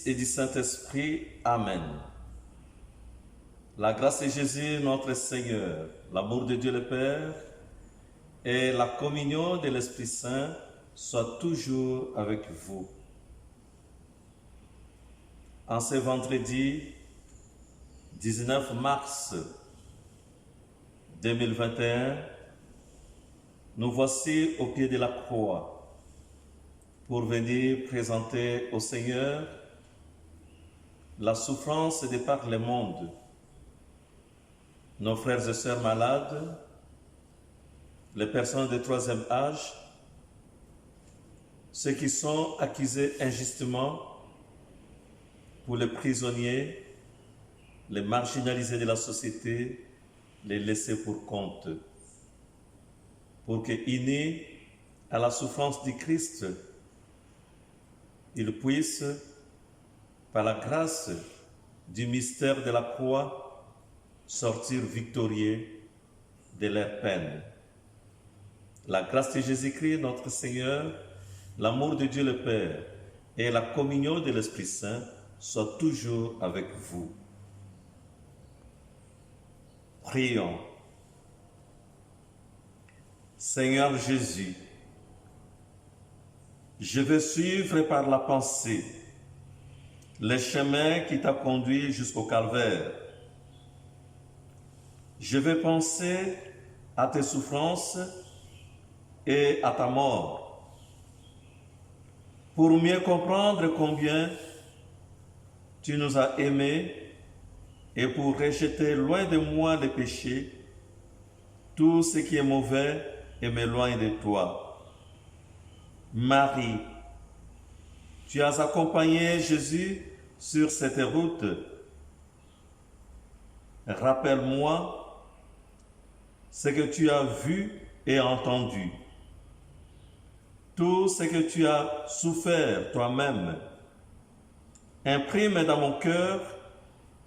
Et du Saint-Esprit. Amen. La grâce de Jésus, notre Seigneur, l'amour de Dieu le Père et la communion de l'Esprit Saint soient toujours avec vous. En ce vendredi 19 mars 2021, nous voici au pied de la croix pour venir présenter au Seigneur la souffrance de par le monde, nos frères et sœurs malades, les personnes de troisième âge, ceux qui sont accusés injustement, pour les prisonniers, les marginalisés de la société, les laissés pour compte, pour que, unis à la souffrance du Christ, ils puissent, par la grâce du mystère de la croix, sortir victorieux de leur peine. La grâce de Jésus-Christ, notre Seigneur, l'amour de Dieu le Père et la communion de l'Esprit Saint soient toujours avec vous. Prions. Seigneur Jésus, je veux suivre par la pensée le chemin qui t'a conduit jusqu'au calvaire. Je veux penser à tes souffrances et à ta mort, pour mieux comprendre combien tu nous as aimés et pour rejeter loin de moi les péchés, tout ce qui est mauvais et m'éloigne de toi. Marie, tu as accompagné Jésus sur cette route. Rappelle-moi ce que tu as vu et entendu, tout ce que tu as souffert toi-même. Imprime dans mon cœur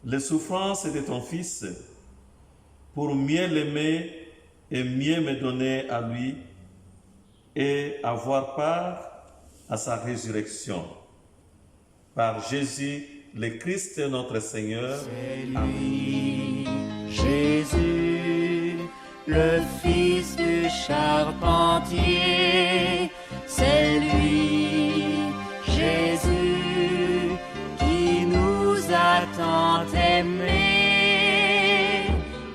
les souffrances de ton Fils pour mieux l'aimer et mieux me donner à lui et avoir part à sa résurrection. Par Jésus, le Christ notre Seigneur. C'est lui, Amen. Jésus, le Fils du charpentier. C'est lui, Jésus, qui nous a tant aimés.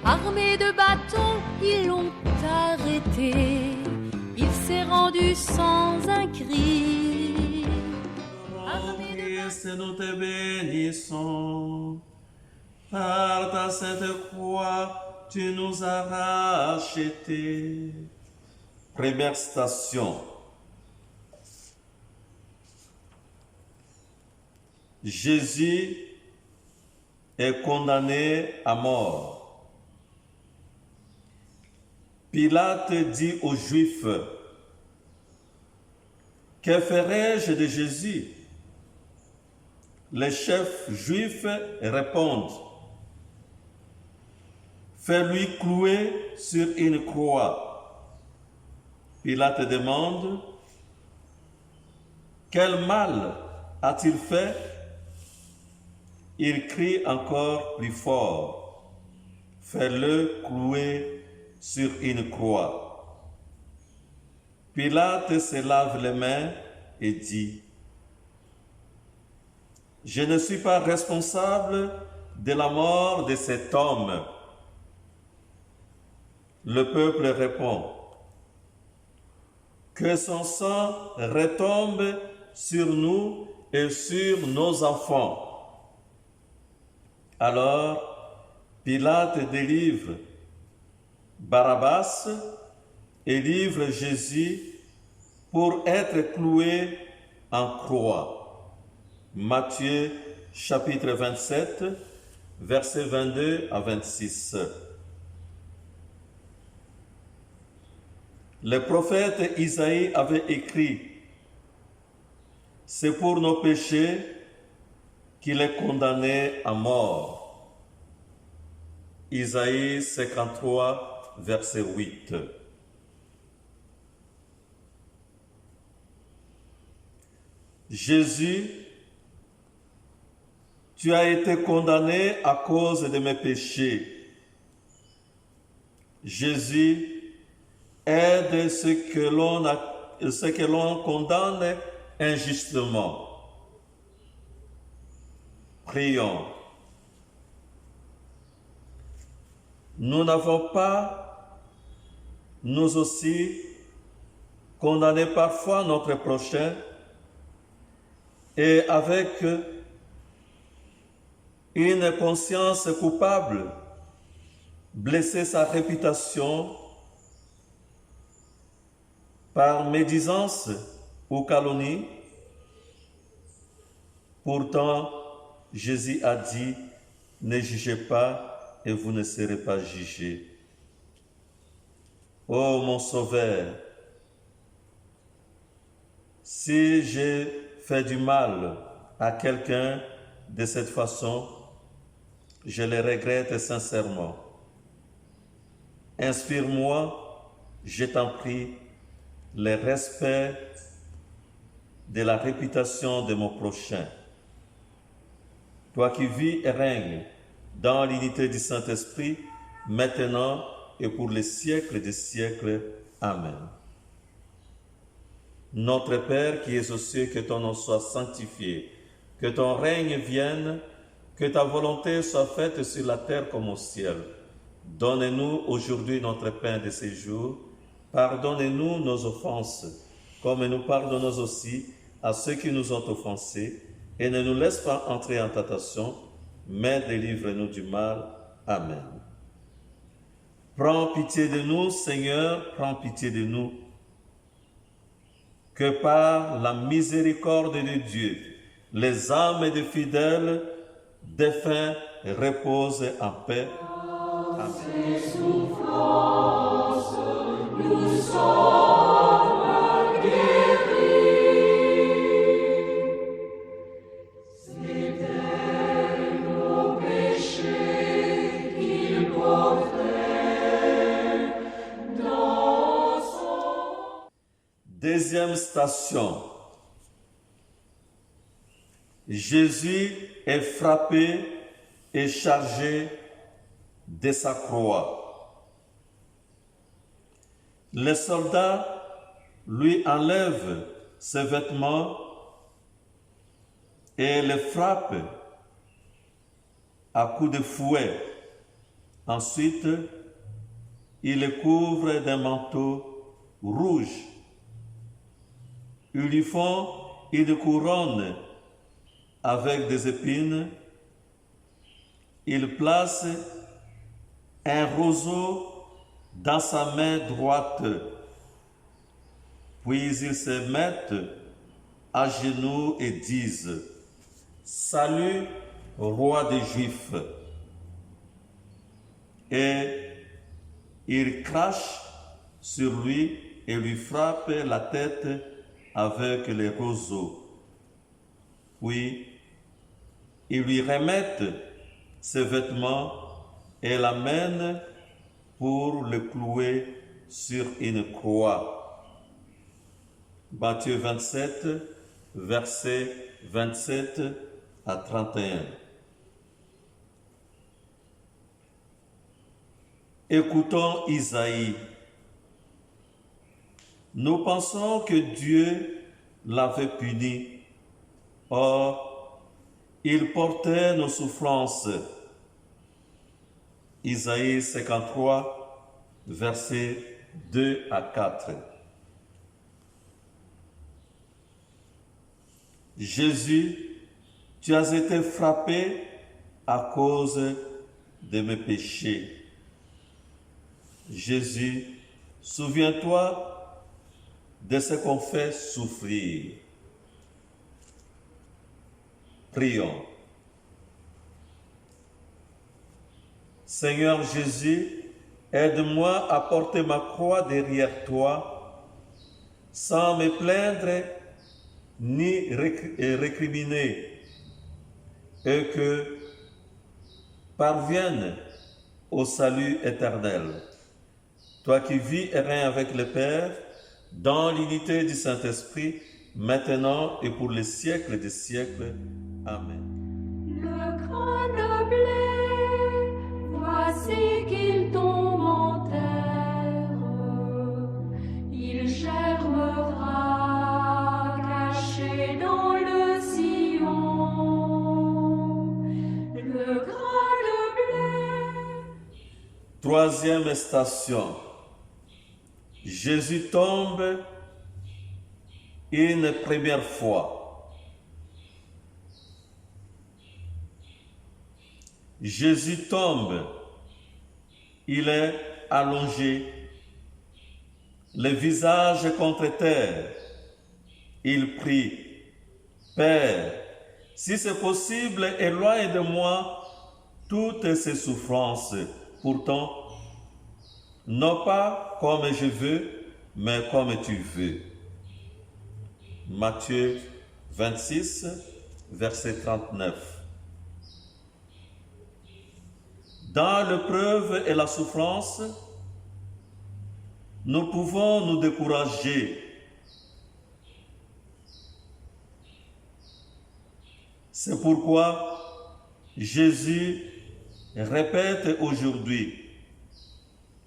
Armés de bâtons, ils l'ont arrêté. Il s'est rendu sans un cri. Christ, nous te bénissons. Par ta sainte croix, tu nous as rachetés. Première station. Jésus est condamné à mort. Pilate dit aux Juifs: que ferai-je de Jésus? Les chefs juifs répondent: fais-lui clouer sur une croix. Pilate demande: quel mal a-t-il fait? Il crie encore plus fort: fais-le clouer sur une croix. Pilate se lave les mains et dit: je ne suis pas responsable de la mort de cet homme. Le peuple répond: que son sang retombe sur nous et sur nos enfants. Alors Pilate délivre Barabbas et livre Jésus pour être cloué en croix. Matthieu chapitre 27, versets 22 à 26. Le prophète Isaïe avait écrit: « C'est pour nos péchés qu'il est condamné à mort. » Isaïe 53, verset 8. Jésus, tu as été condamné à cause de mes péchés. Jésus, aide ceux que l'on condamne injustement. Prions. Nous n'avons pas, nous aussi, condamné parfois notre prochain et avec une conscience coupable, blessé sa réputation par médisance ou calomnie. Pourtant, Jésus a dit: « Ne jugez pas et vous ne serez pas jugés. » Ô mon Sauveur, si j'ai fait du mal à quelqu'un de cette façon, je le regrette sincèrement. Inspire-moi, je t'en prie, le respect de la réputation de mon prochain. Toi qui vis et règnes dans l'unité du Saint-Esprit, maintenant et pour les siècles des siècles. Amen. Notre Père qui es aux cieux, que ton nom soit sanctifié, que ton règne vienne, que ta volonté soit faite sur la terre comme au ciel. Donne-nous aujourd'hui notre pain de ce jour. Pardonne-nous nos offenses, comme nous pardonnons aussi à ceux qui nous ont offensés, et ne nous laisse pas entrer en tentation, mais délivre-nous du mal. Amen. Prends pitié de nous, Seigneur, prends pitié de nous. Que par la miséricorde de Dieu, les âmes des fidèles défunts reposent en paix. Amen. Nous sommes guéris. C'étaient nos péchés qu'il portait dans son... Deuxième station. Jésus est frappé et chargé de sa croix. Les soldats lui enlèvent ses vêtements et le frappent à coups de fouet. Ensuite, ils le couvrent d'un manteau rouge. Ils lui font une couronne avec des épines. Ils placent un roseau dans sa main droite. Puis ils se mettent à genoux et disent: « Salut, roi des Juifs !» Et ils crachent sur lui et lui frappent la tête avec les roseaux. Puis ils lui remettent ses vêtements et l'amènent pour le clouer sur une croix. Matthieu 27, versets 27 à 31. Écoutons Isaïe. Nous pensons que Dieu l'avait puni. Or, il portait nos souffrances. Isaïe 53, versets 2 à 4. Jésus, tu as été frappé à cause de mes péchés. Jésus, souviens-toi de ce qu'on fait souffrir. Prions. Seigneur Jésus, aide-moi à porter ma croix derrière toi, sans me plaindre ni récriminer, et que parvienne au salut éternel. Toi qui vis et règnes avec le Père, dans l'unité du Saint-Esprit, maintenant et pour les siècles des siècles. Amen. Le grain de blé, voici qu'il tombe en terre. Il germera, caché dans le sillon. Le grain de blé. Troisième station. Jésus tombe une première fois. Jésus tombe, il est allongé, le visage contre terre. Il prie, Père, si c'est possible, éloigne de moi toutes ces souffrances. Pourtant, non pas comme je veux, mais comme tu veux. Matthieu 26, verset 39. Dans l'épreuve et la souffrance, nous pouvons nous décourager. C'est pourquoi Jésus répète aujourd'hui,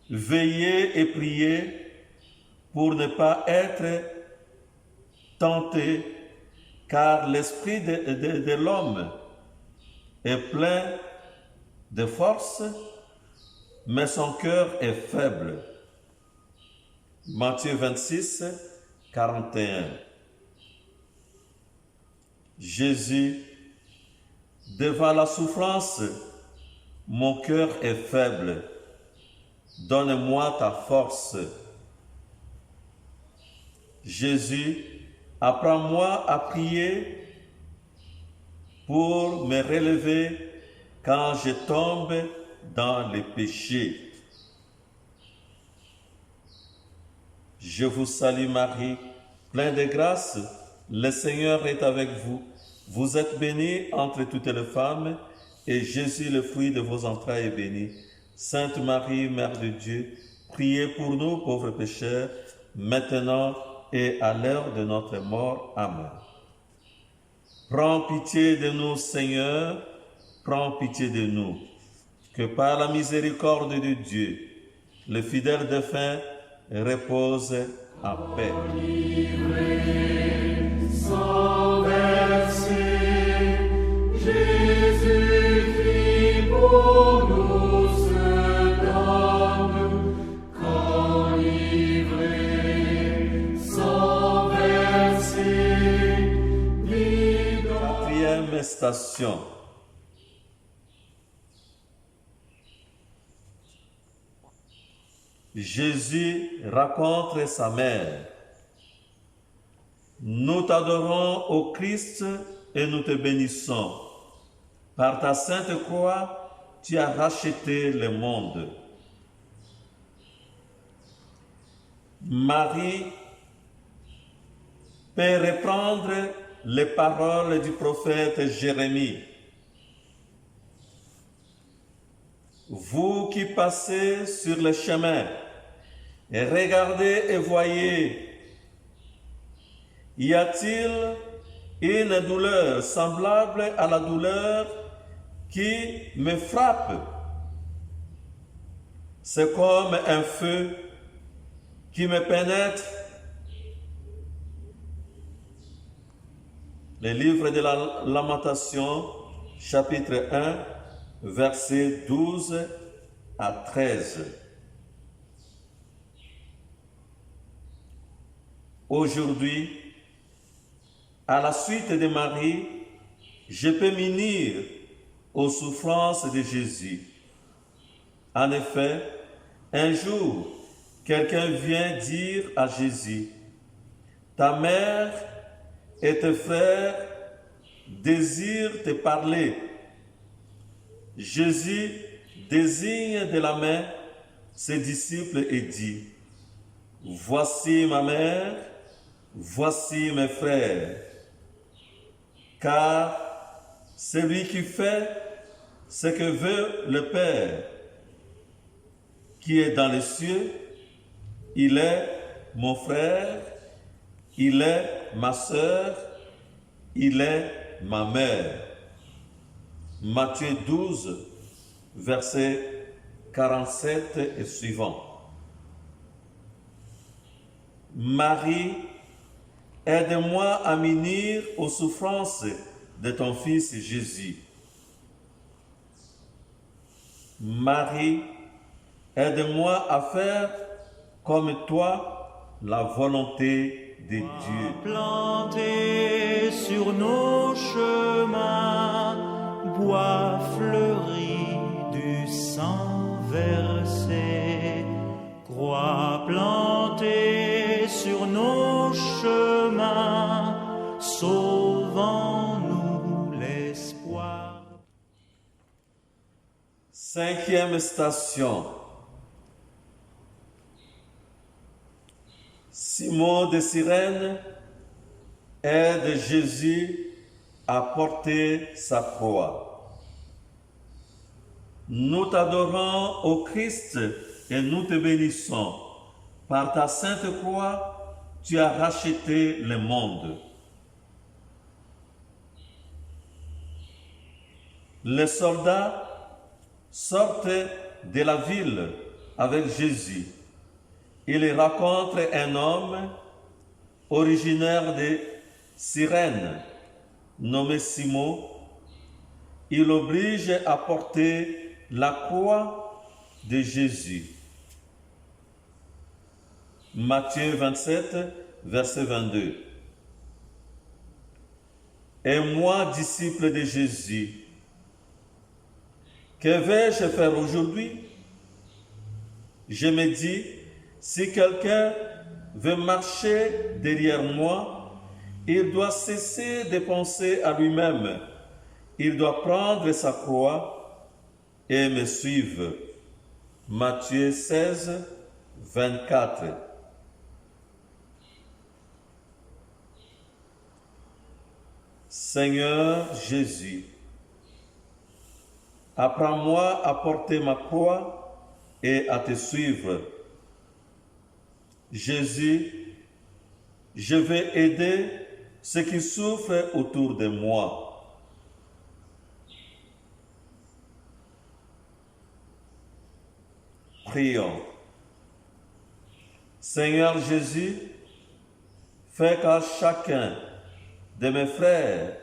veillez et priez pour ne pas être tenté, car l'esprit de l'homme est plein de force, mais son cœur est faible. Matthieu 26, 41. Jésus, devant la souffrance, mon cœur est faible. Donne-moi ta force. Jésus, apprends-moi à prier pour me relever quand je tombe dans le péché. Je vous salue Marie, pleine de grâce, le Seigneur est avec vous. Vous êtes bénie entre toutes les femmes, et Jésus, le fruit de vos entrailles, est béni. Sainte Marie, Mère de Dieu, priez pour nous pauvres pécheurs, maintenant et à l'heure de notre mort. Amen. Prends pitié de nous, Seigneur, prends pitié de nous, que par la miséricorde de Dieu, le fidèle défunt repose en paix. Sans verser, Jésus-Christ pour nous se donne, qu'enivré, sans verser, Quatrième station. Jésus rencontre sa mère. Nous t'adorons, ô Christ, et nous te bénissons. Par ta sainte croix, tu as racheté le monde. Marie peut reprendre les paroles du prophète Jérémie. Vous qui passez sur le chemin, et regardez et voyez, y a-t-il une douleur semblable à la douleur qui me frappe? C'est comme un feu qui me pénètre. Le livre de la Lamentation, chapitre 1, versets 12 à 13. Aujourd'hui, à la suite de Marie, je peux m'unir aux souffrances de Jésus. En effet, Un jour, quelqu'un vient dire à Jésus, « Ta mère et tes frères désirent te parler. » Jésus désigne de la main ses disciples et dit, « Voici ma mère, voici mes frères. » Car celui qui fait ce que veut le Père, qui est dans les cieux, il est mon frère, il est ma sœur, il est ma mère. Matthieu 12, versets 47 et suivants. Marie, aide-moi à m'unir aux souffrances de ton Fils Jésus. Marie, aide-moi à faire comme toi la volonté de Dieu. Planté sur nos chemins, bois fleuri du sang versé, croix plantée sur nos chemins, sauvons-nous l'espoir. Cinquième station. Simon de Cyrène aide Jésus à porter sa croix. Nous t'adorons, ô Christ, et nous te bénissons. Par ta sainte croix, tu as racheté le monde. Les soldats sortent de la ville avec Jésus. Il rencontre un homme originaire de Cyrène, nommé Simon. Il l'oblige à porter la croix de Jésus. Matthieu 27, verset 22. Et moi, disciple de Jésus, que vais-je faire aujourd'hui? Je me dis, si quelqu'un veut marcher derrière moi, il doit cesser de penser à lui-même. Il doit prendre sa croix et me suivre. Matthieu 16, 24. Seigneur Jésus, apprends-moi à porter ma croix et à te suivre. Jésus, je vais aider ceux qui souffrent autour de moi. Prions. Seigneur Jésus, fais qu'à chacun de mes frères,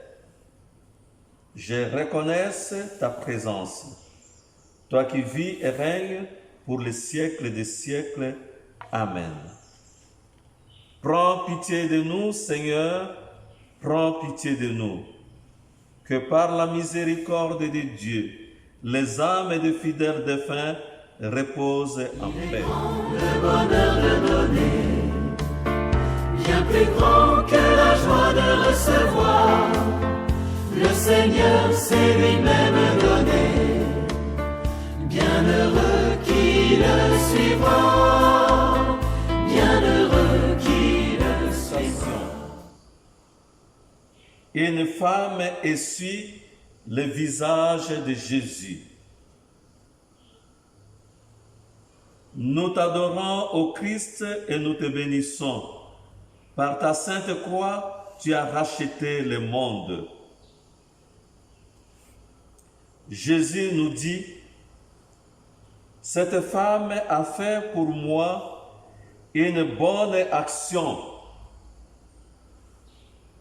je reconnaisse ta présence, toi qui vis et règnes pour les siècles des siècles. Amen. Prends pitié de nous, Seigneur, prends pitié de nous. Que par la miséricorde de Dieu, les âmes des fidèles défunts reposent en paix. Le bonheur de donner, bien plus grand que la joie de recevoir. Le Seigneur s'est lui-même donné, bienheureux qui le suivra, bienheureux qui le suivra. Une femme essuie le visage de Jésus. Nous t'adorons, ô Christ, et nous te bénissons. Par ta sainte croix, tu as racheté le monde. Jésus nous dit, cette femme a fait pour moi une bonne action.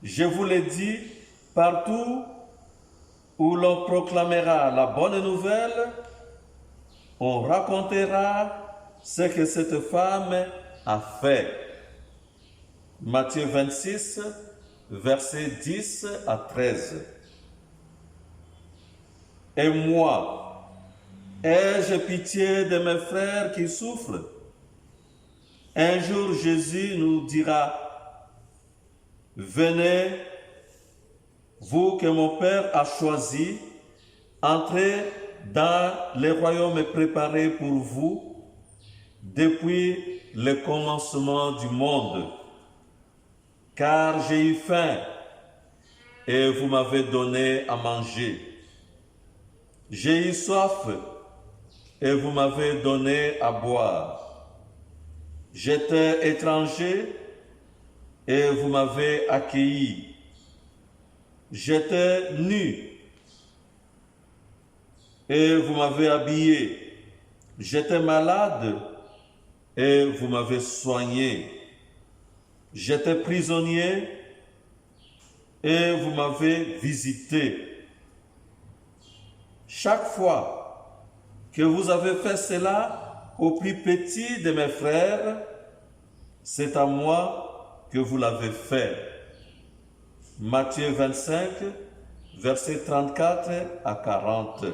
Je vous le dis, partout où l'on proclamera la bonne nouvelle, on racontera ce que cette femme a fait. Matthieu 26, versets 10 à 13. Et moi, Ai-je pitié de mes frères qui souffrent? Un jour, Jésus nous dira, venez, vous que mon Père a choisi, entrez dans les royaumes préparés pour vous depuis le commencement du monde. Car j'ai eu faim et vous m'avez donné à manger. J'ai eu soif et vous m'avez donné à boire. J'étais étranger et vous m'avez accueilli. J'étais nu et vous m'avez habillé. J'étais malade et vous m'avez soigné. J'étais prisonnier et vous m'avez visité. Chaque fois que vous avez fait cela au plus petit de mes frères, c'est à moi que vous l'avez fait. Matthieu 25, versets 34 à 40.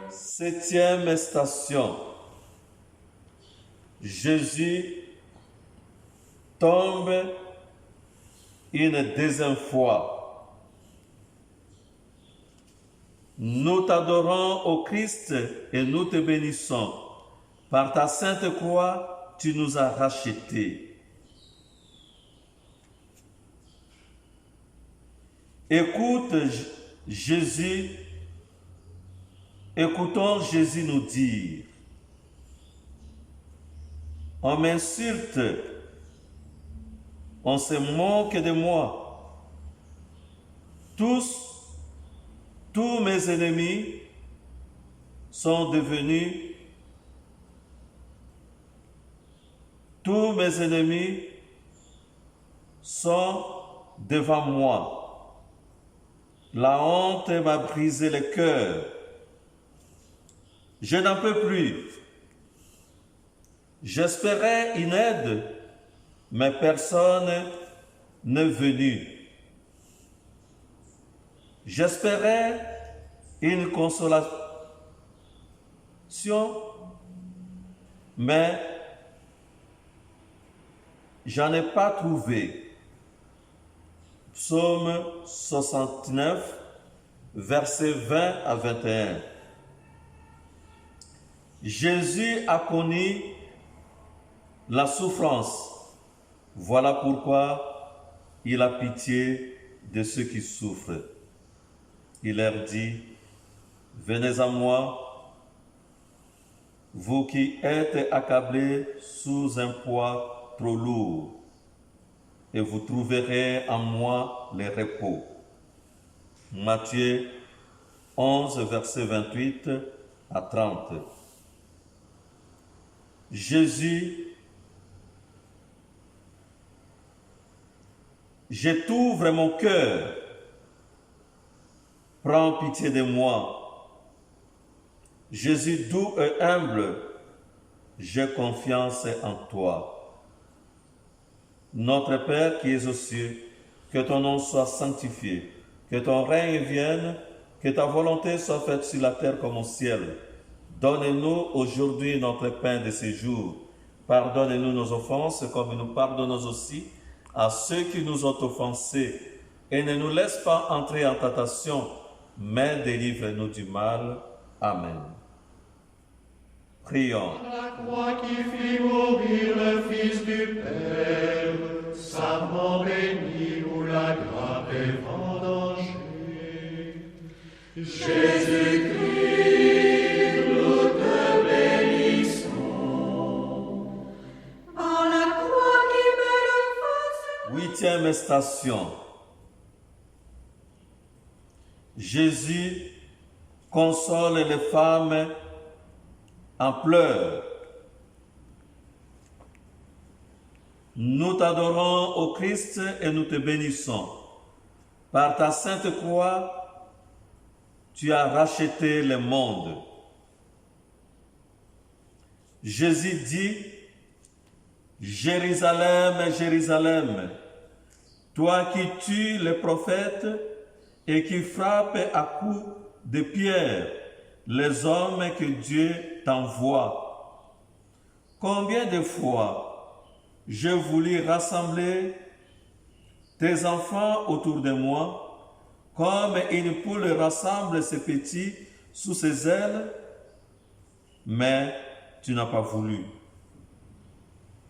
Septième station. Jésus tombe une deuxième fois. Nous t'adorons, ô Christ, et nous te bénissons. Par ta sainte croix, tu nous as rachetés. Écoutons Jésus nous dire, on m'insulte, on se moque de moi. Tous mes ennemis sont devenus, tous mes ennemis sont devant moi. La honte m'a brisé le cœur. Je n'en peux plus. J'espérais une aide, mais personne n'est venu. J'espérais une consolation, mais j'en ai pas trouvé. Psaume 69, versets 20 à 21. Jésus a connu la souffrance. Voilà pourquoi il a pitié de ceux qui souffrent. Il leur dit, venez à moi, vous qui êtes accablés sous un poids trop lourd, et vous trouverez en moi le repos. Matthieu 11, verset 28 à 30. Jésus, je t'ouvre mon cœur, prends pitié de moi. Jésus doux et humble, j'ai confiance en toi. Notre Père qui es aux cieux, que ton nom soit sanctifié, que ton règne vienne, que ta volonté soit faite sur la terre comme au ciel. Donne-nous aujourd'hui notre pain de ce jour. Pardonne-nous nos offenses comme nous pardonnons aussi à ceux qui nous ont offensés. Et ne nous laisse pas entrer en tentation, mais délivre-nous du mal. Amen. Prions. La croix qui fit mourir le Fils du Père, savant béni où la grappe est vendangée. Jésus-Christ, nous te bénissons. Par la croix qui met le feu. Huitième station. Jésus console les femmes en pleurs. Nous t'adorons, ô Christ, et nous te bénissons. Par ta sainte croix, tu as racheté le monde. Jésus dit, Jérusalem, Jérusalem, toi qui tues les prophètes et qui frappes à coups de pierre les hommes que Dieu t'envoie. Combien de fois j'ai voulu rassembler tes enfants autour de moi, comme une poule rassemble ses petits sous ses ailes, mais tu n'as pas voulu.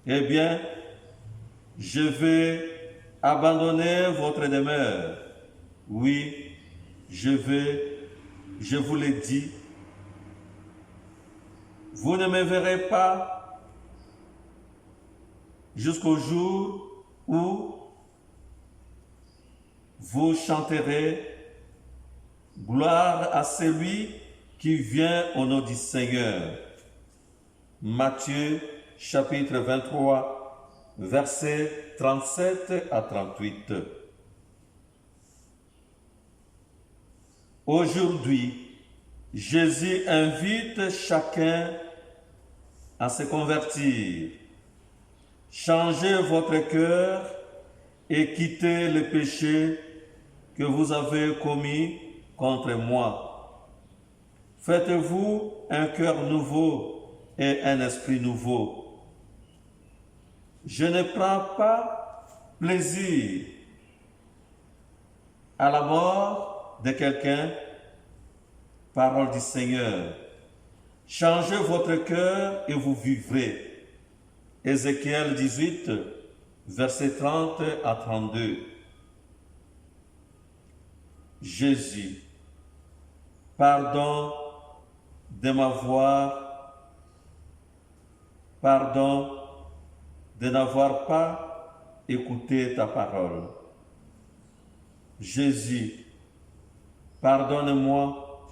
Eh bien, je vais abandonner votre demeure. Oui, je vous l'ai dit. Vous ne me verrez pas jusqu'au jour où vous chanterez gloire à celui qui vient au nom du Seigneur. Matthieu chapitre 23, versets 37 à 38. Aujourd'hui, Jésus invite chacun à se convertir. Changez votre cœur et quittez le péché que vous avez commis contre moi. Faites-vous un cœur nouveau et un esprit nouveau. Je ne prends pas plaisir à la mort de quelqu'un. Parole du Seigneur. Changez votre cœur et vous vivrez. Ézéchiel 18, versets 30 à 32. Jésus, pardon de n'avoir pas écouté ta parole. Jésus, pardonne-moi.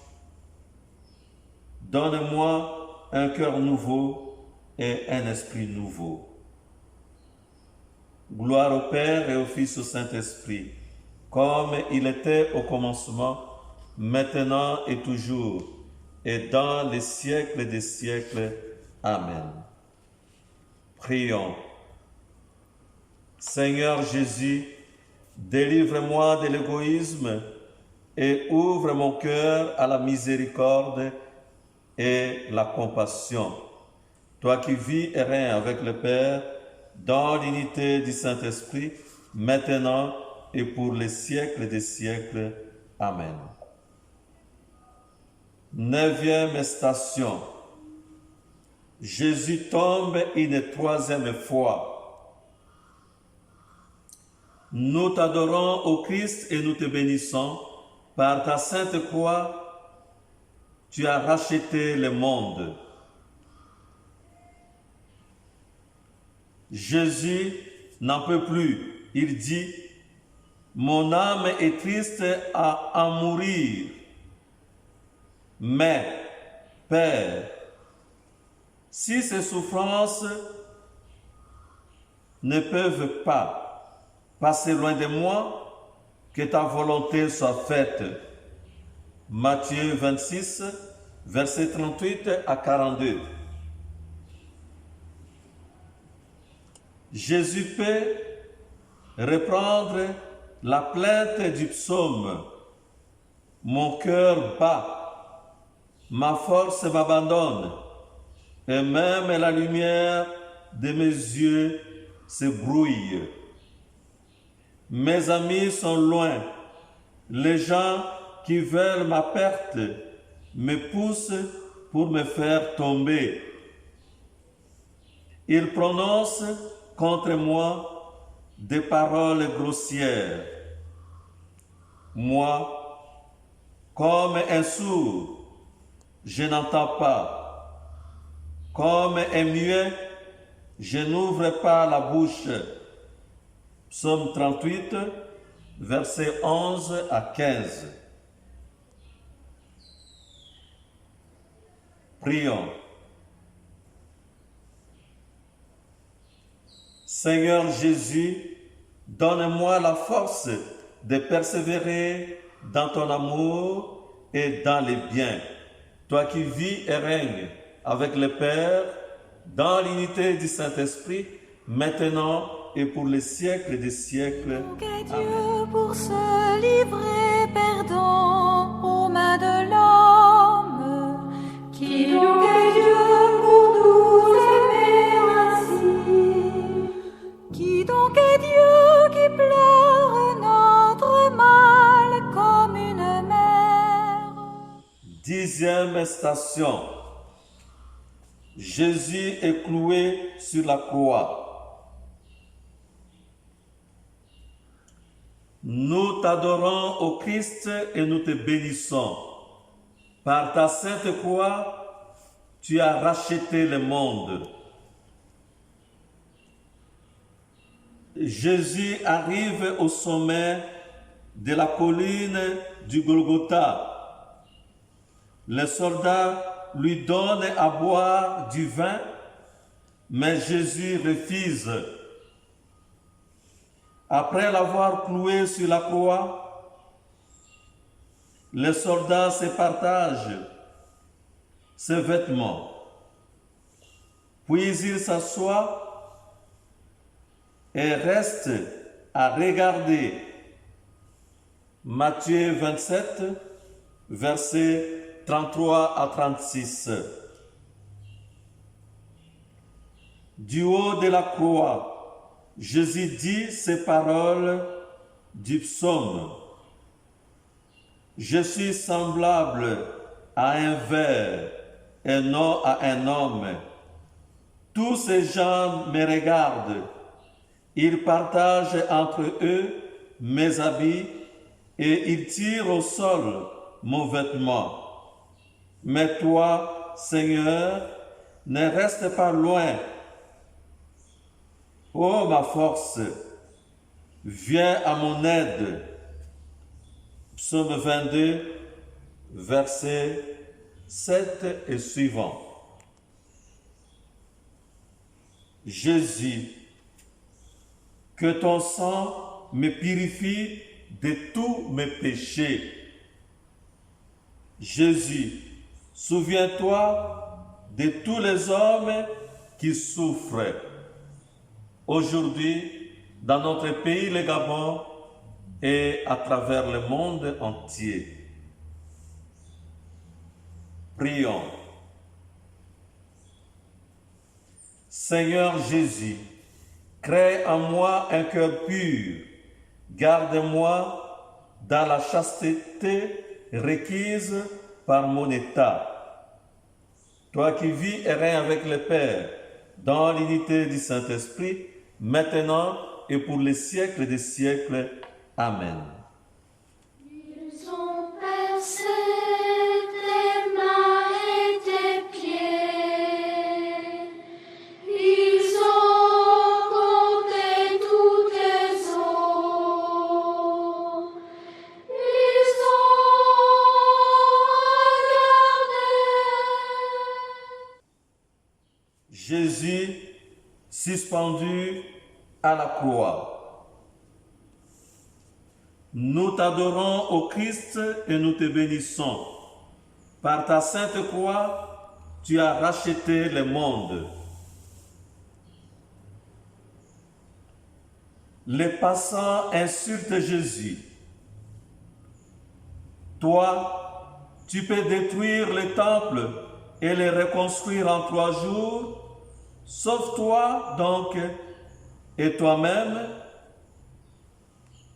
Donne-moi un cœur nouveau et un esprit nouveau. Gloire au Père et au Fils et au Saint-Esprit, comme il était au commencement, maintenant et toujours, et dans les siècles des siècles. Amen. Prions. Seigneur Jésus, délivre-moi de l'égoïsme et ouvre mon cœur à la miséricorde et la compassion. Toi qui vis et règnes avec le Père, dans l'unité du Saint-Esprit, maintenant et pour les siècles des siècles. Amen. 9e station. Jésus tombe une 3e fois. Nous t'adorons, ô Christ, et nous te bénissons. Par ta sainte croix, tu as racheté le monde. Jésus n'en peut plus. Il dit, mon âme est triste à en mourir. Mais, Père, si ces souffrances ne peuvent pas passer loin de moi, que ta volonté soit faite. Matthieu 26, versets 38 à 42. Jésus peut reprendre la plainte du psaume. Mon cœur bat, ma force m'abandonne, et même la lumière de mes yeux se brouille. Mes amis sont loin, les gens qui veulent ma perte me poussent pour me faire tomber. Ils prononcent contre moi des paroles grossières. Moi, comme un sourd, je n'entends pas. Comme un muet, je n'ouvre pas la bouche. Psaume 38, versets 11 à 15. Prions. Seigneur Jésus, donne-moi la force de persévérer dans ton amour et dans les biens. Toi qui vis et règnes avec le Père, dans l'unité du Saint-Esprit, maintenant et pour les siècles des siècles. Qu'est Amen. Dieu pour se livrer perdant aux mains de l'homme? Qui donc est Dieu pour nous aimer ainsi? Qui donc est Dieu qui pleure notre mal comme une mère? 10e station. Jésus est cloué sur la croix. Nous t'adorons, ô Christ, et nous te bénissons. Par ta sainte croix, tu as racheté le monde. Jésus arrive au sommet de la colline du Golgotha. Les soldats lui donnent à boire du vin, mais Jésus refuse. Après l'avoir cloué sur la croix, les soldats se partagent ses vêtements. Puis ils s'assoient et restent à regarder. Matthieu 27, versets 33 à 36. Du haut de la croix, Jésus dit ces paroles du psaume. Je suis semblable à un ver et non à un homme. Tous ces gens me regardent. Ils partagent entre eux mes habits et ils tirent au sol mon vêtement. Mais toi, Seigneur, ne reste pas loin. Ô ma force, viens à mon aide. Psaume 22, versets 7 et suivants. Jésus, que ton sang me purifie de tous mes péchés. Jésus, souviens-toi de tous les hommes qui souffrent. Aujourd'hui, dans notre pays, le Gabon, et à travers le monde entier. Prions. Seigneur Jésus, crée en moi un cœur pur. Garde-moi dans la chasteté requise par mon état. Toi qui vis et règnes avec le Père, dans l'unité du Saint-Esprit, maintenant et pour les siècles des siècles. Amen. Ils ont percé tes mains et tes pieds. Ils ont compté tous tes os. Ils ont regardé. Jésus suspendu à la croix. Nous t'adorons, ô Christ, et nous te bénissons. Par ta sainte croix, tu as racheté le monde. Les passants insultent Jésus. Toi, tu peux détruire le temple et le reconstruire en 3 jours. Sauve-toi donc et toi-même.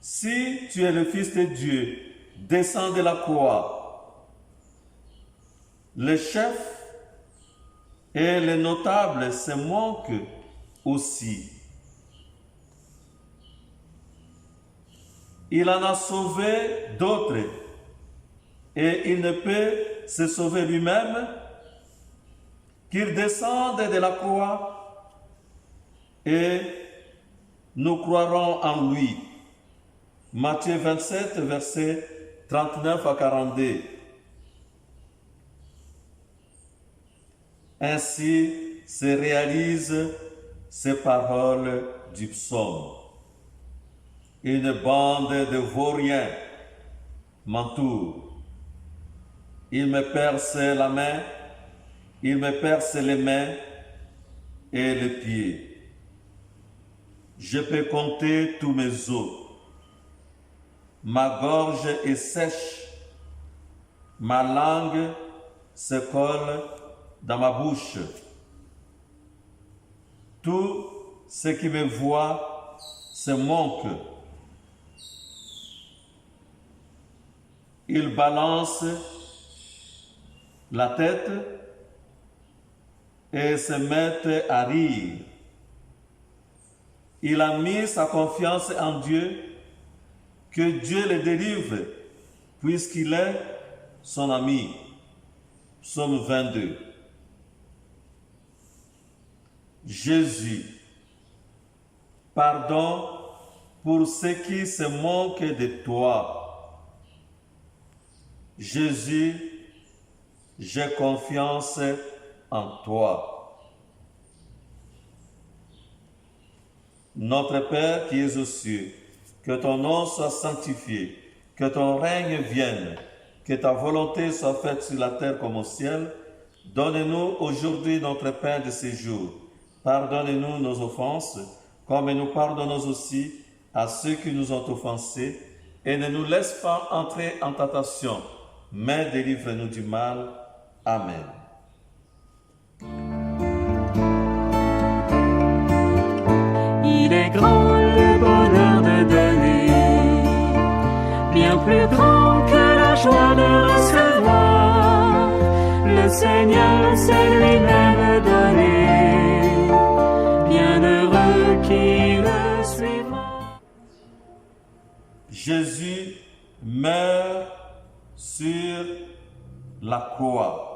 Si tu es le Fils de Dieu, descends de la croix. Les chefs et les notables se moquent aussi. Il en a sauvé d'autres et il ne peut se sauver lui-même. Qu'il descende de la croix et nous croirons en lui. Matthieu 27, versets 39 à 42. Ainsi se réalisent ces paroles du psaume. Une bande de vauriens m'entoure. Ils me percent la main, ils me percent les mains et les pieds. Je peux compter tous mes os. Ma gorge est sèche, ma langue se colle dans ma bouche. Tout ce qui me voit se moque. Il balance la tête et se met à rire. Il a mis sa confiance en Dieu, que Dieu le délivre, puisqu'il est son ami. Psaume 22. Jésus, pardon pour ceux qui se moquent de toi. Jésus, j'ai confiance en toi. Notre Père qui es aux cieux, que ton nom soit sanctifié, que ton règne vienne, que ta volonté soit faite sur la terre comme au ciel. Donne-nous aujourd'hui notre pain de ce jour. Pardonne-nous nos offenses, comme nous pardonnons aussi à ceux qui nous ont offensés, et ne nous laisse pas entrer en tentation, mais délivre-nous du mal. Amen. Il est grand le bonheur de donner, bien plus grand que la joie de recevoir. Le Seigneur s'est lui-même donné, bienheureux qui le suivra. Jésus meurt sur la croix.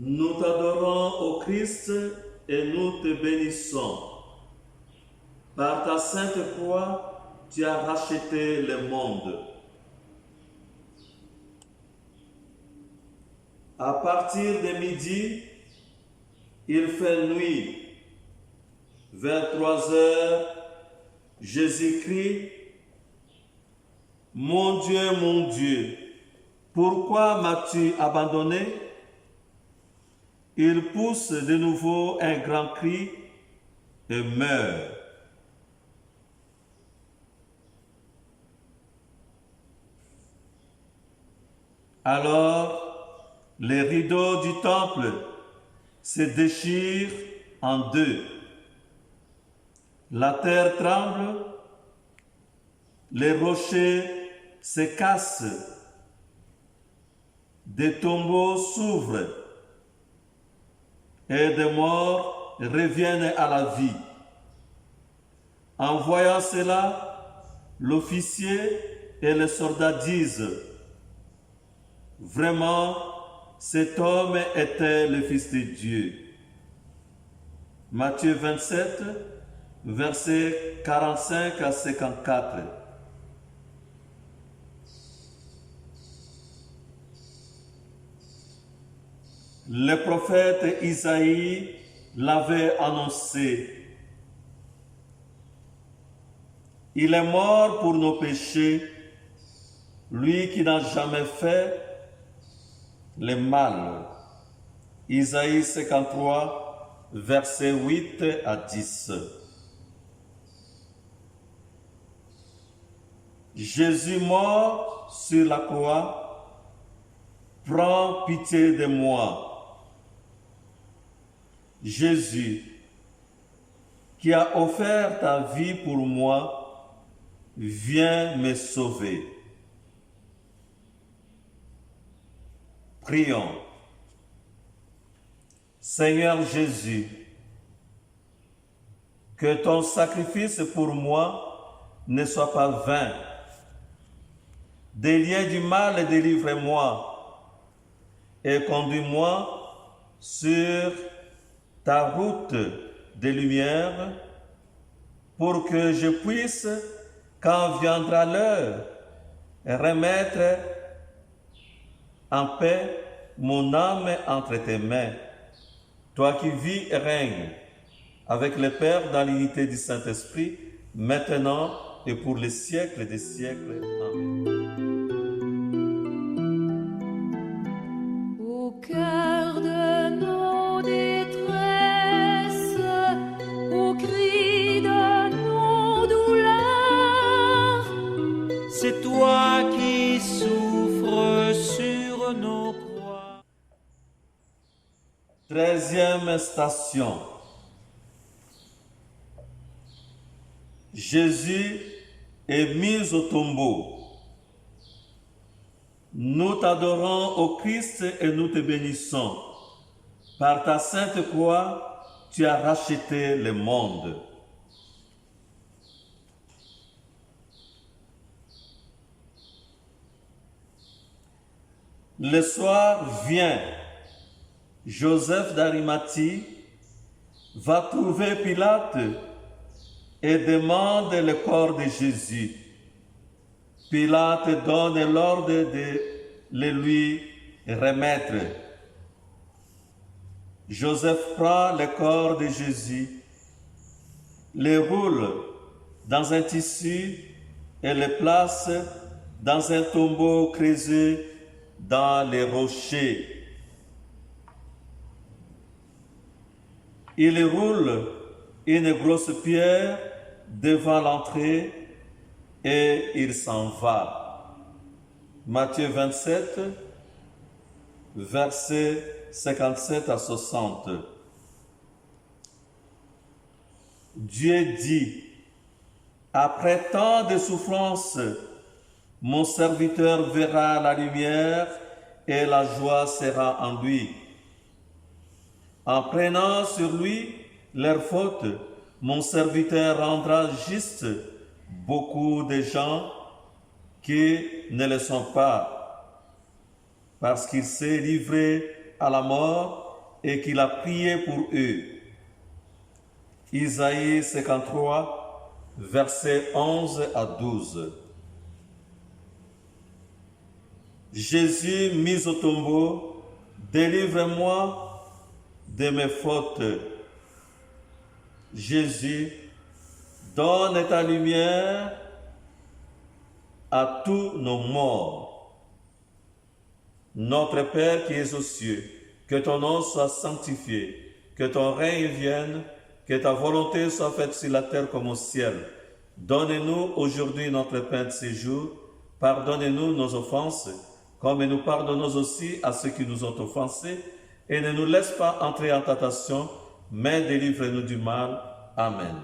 Nous t'adorons, ô Christ, et nous te bénissons. Par ta sainte croix, tu as racheté le monde. À partir de midi, il fait nuit. Vers 3 heures, Jésus crie, « Mon Dieu, pourquoi m'as-tu abandonné ?» Il pousse de nouveau un grand cri et meurt. Alors, les rideaux du temple se déchirent en deux. La terre tremble, les rochers se cassent, des tombeaux s'ouvrent et des morts reviennent à la vie. En voyant cela, l'officier et les soldats disent, « Vraiment, cet homme était le Fils de Dieu. » Matthieu 27, versets 45 à 54. Le prophète Isaïe l'avait annoncé. Il est mort pour nos péchés, lui qui n'a jamais fait le mal. Isaïe 53, versets 8 à 10. Jésus mort sur la croix, prends pitié de moi. Jésus, qui a offert ta vie pour moi, viens me sauver. Prions. Seigneur Jésus, que ton sacrifice pour moi ne soit pas vain. Des liens du mal, délivre-moi et conduis-moi sur ta route de lumière pour que je puisse, quand viendra l'heure, remettre en paix mon âme entre tes mains. Toi qui vis et règnes avec le Père dans l'unité du Saint-Esprit, maintenant et pour les siècles des siècles. Amen. Au cœur de nos détresses, au cri de nos douleurs, C'est toi qui souffres sur nos croix. 13e station. Jésus est mis au tombeau. Nous t'adorons, ô Christ, et nous te bénissons. Par ta sainte croix, tu as racheté le monde. Le soir vient. Joseph d'Arimathie va trouver Pilate et demande le corps de Jésus. Pilate donne l'ordre de le lui remettre. Joseph prend le corps de Jésus, le roule dans un tissu et le place dans un tombeau creusé dans les rochers. Il roule une grosse pierre devant l'entrée et il s'en va. Matthieu 27, versets 57 à 60. Dieu dit, après tant de souffrances, mon serviteur verra la lumière et la joie sera en lui. En prenant sur lui leurs fautes, mon serviteur rendra juste beaucoup de gens qui ne le sont pas, parce qu'il s'est livré à la mort et qu'il a prié pour eux. Isaïe 53, versets 11 à 12. Jésus mis au tombeau, délivre-moi de mes fautes. Jésus, donne ta lumière à tous nos morts. Notre Père qui es aux cieux, que ton nom soit sanctifié, que ton règne vienne, que ta volonté soit faite sur la terre comme au ciel. Donne-nous aujourd'hui notre pain de ce jour. Pardonne-nous nos offenses, comme nous pardonnons aussi à ceux qui nous ont offensés. Et ne nous laisse pas entrer en tentation, mais délivre-nous du mal. Amen.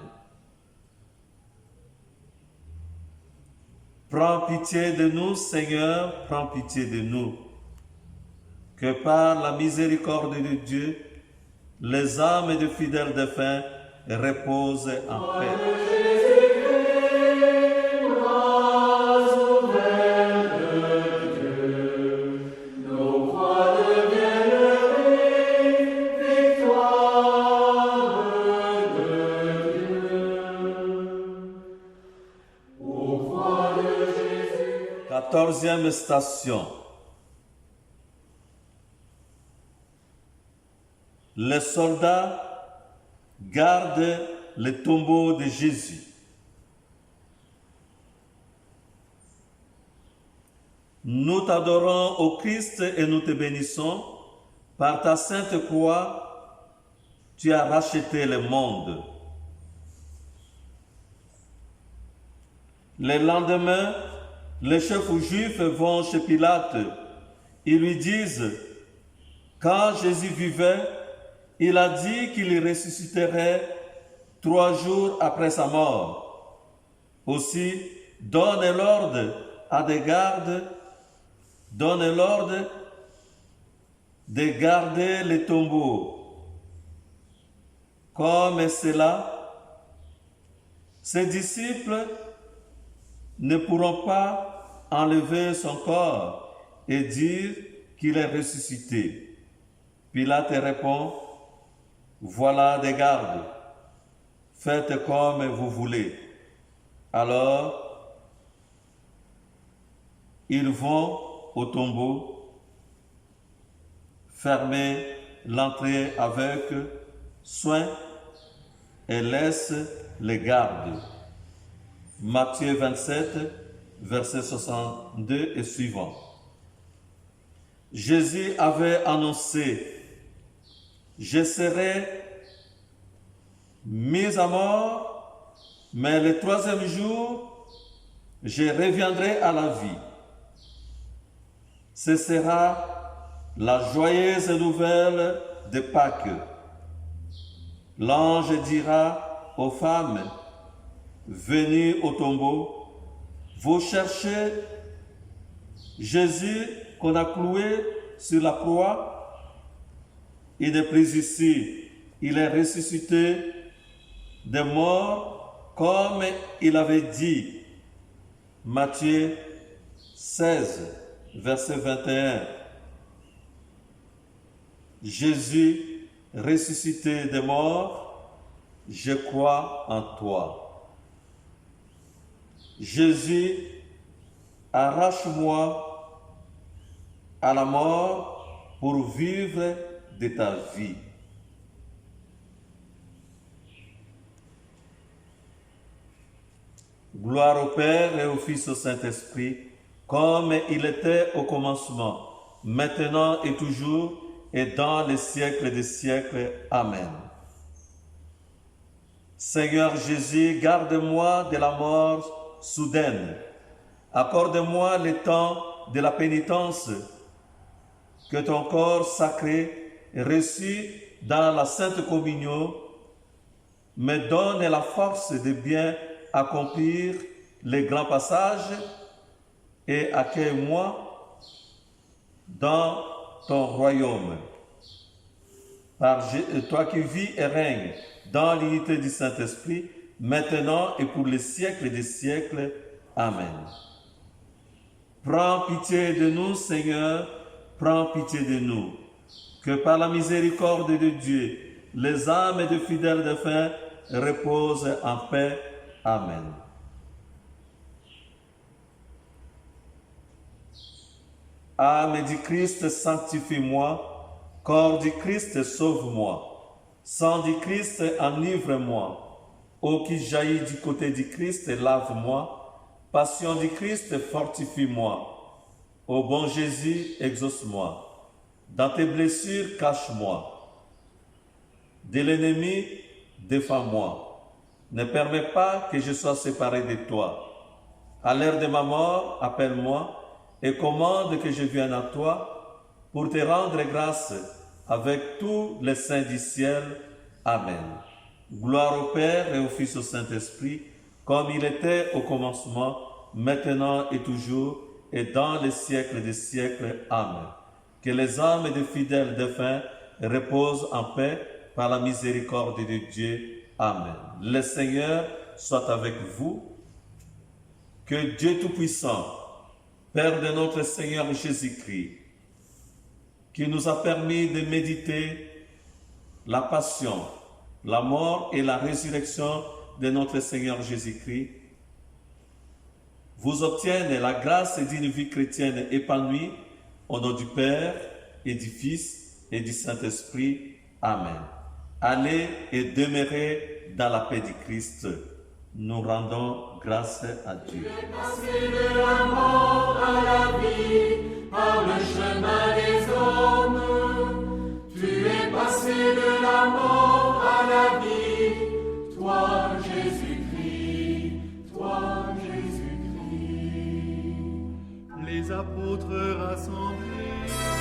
Prends pitié de nous, Seigneur, prends pitié de nous. Que par la miséricorde de Dieu, les âmes des fidèles défunts reposent en paix. Quatorzième station. Les soldats gardent le tombeau de Jésus. Nous t'adorons, ô Christ, et nous te bénissons, Par ta sainte croix, tu as racheté le monde. Le lendemain, les chefs juifs vont chez Pilate. Ils lui disent, quand Jésus vivait, il a dit qu'il ressusciterait 3 jours après sa mort. Aussi, donne l'ordre à des gardes, donne l'ordre de garder les tombeaux. Comme cela, ses disciples ne pourront pas enlever son corps et dire qu'il est ressuscité. Pilate répond, voilà des gardes, faites comme vous voulez. Alors, ils vont au tombeau, fermer l'entrée avec soin et laissent les gardes. Matthieu 27, verset 62 et suivant. Jésus avait annoncé, je serai mis à mort, mais le 3e jour, je reviendrai à la vie. Ce sera la joyeuse nouvelle de Pâques. L'ange dira aux femmes, venez au tombeau, vous cherchez Jésus qu'on a cloué sur la croix. Il n'est plus ici, il est ressuscité des morts comme il avait dit. Matthieu 16, verset 21. Jésus ressuscité des morts, je crois en toi. Jésus, arrache-moi à la mort pour vivre de ta vie. Gloire au Père et au Fils et au Saint-Esprit, comme il était au commencement, maintenant et toujours, et dans les siècles des siècles. Amen. Seigneur Jésus, garde-moi de la mort soudaine. Accorde-moi le temps de la pénitence, que ton corps sacré, reçu dans la Sainte Communion, me donne la force de bien accomplir les grands passages et accueille-moi dans ton royaume. Par toi qui vis et règnes dans l'unité du Saint-Esprit, maintenant et pour les siècles des siècles. Amen. Prends pitié de nous, Seigneur, prends pitié de nous. Que par la miséricorde de Dieu, les âmes de fidèles défunts reposent en paix. Amen. Âme du Christ, sanctifie-moi. Corps du Christ, sauve-moi. Sang du Christ, enivre-moi. Eau qui jaillit du côté du Christ, lave-moi. Passion du Christ, fortifie-moi. Ô bon Jésus, exauce-moi. Dans tes blessures, cache-moi. De l'ennemi, défends-moi. Ne permets pas que je sois séparé de toi. À l'heure de ma mort, appelle-moi et commande que je vienne à toi pour te rendre grâce avec tous les saints du ciel. Amen. Gloire au Père et au Fils et au Saint-Esprit, comme il était au commencement, maintenant et toujours, et dans les siècles des siècles. Amen. Que les âmes des fidèles défunts reposent en paix par la miséricorde de Dieu. Amen. Le Seigneur soit avec vous. Que Dieu Tout-Puissant, Père de notre Seigneur Jésus-Christ, qui nous a permis de méditer la passion, la mort et la résurrection de notre Seigneur Jésus-Christ, vous obtienne la grâce d'une vie chrétienne épanouie au nom du Père et du Fils et du Saint-Esprit. Amen. Allez et demeurez dans la paix du Christ. Nous rendons grâce à Dieu. Passer de la mort à la vie par le chemin des hommes. de la mort à la vie, toi Jésus-Christ, toi Jésus-Christ. Les apôtres rassemblés